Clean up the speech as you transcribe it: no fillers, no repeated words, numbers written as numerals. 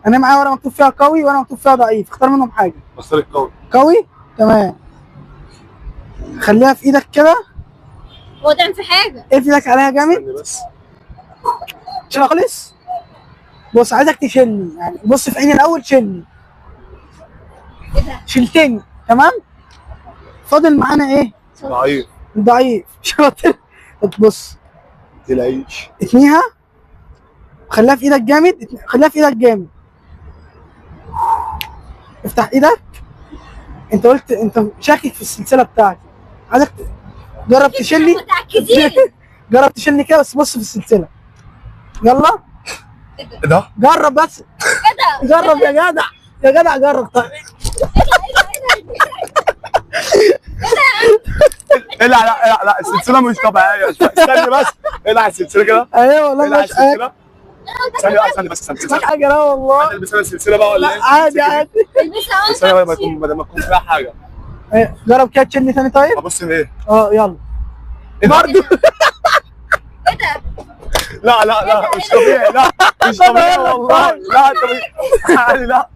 انا معايا ورقه مكتوب فيها قوي وانا مكتوب فيها ضعيف، اختار منهم حاجه. بختار القوي. قوي، تمام. خليها في ايدك كده. هو ده في حاجه؟ اقفل ايدك عليها جامد. استني بس. شيلها خالص. بص عايزك تشيلني، يعني بص في عيني الاول، شيلني. ايه ده؟ شلتني، تمام. فاضل معانا ايه؟ ضعيف. ضعيف. شاطر. بص تلاقيش. اتنيها، خليها في ايدك جامد، خليها في ايدك جامد. افتح ايدك. انت قلت انت شاكك في السلسله بتاعتي، عايزك جرب تشيلني. متاكدين؟ جرب تشيلني كده بس، بص في السلسله. يلا ايه ده؟ جرب بس. ايه ده؟ جرب يا جدع، يا جدع جرب. طيب لا لا لا لا، السلسله مش طبيعيه. استني بس. العب السلسله كده. ايوه والله العب مش السلسله. ثانيه بس مش حاجه، لا والله. البس انا السلسله بقى ولا ايه؟ لا عادي عادي. البسها ثانيه اول بدل ما يكون فيها حاجه. ايه، جرب كده تشيلني تاني طيب. ابص ايه؟ يلا. إيه ده؟ برضه. ايه ده؟ لا لا لا، مش طبيعي. لا مش طبيعي والله. لا طبيعي. لا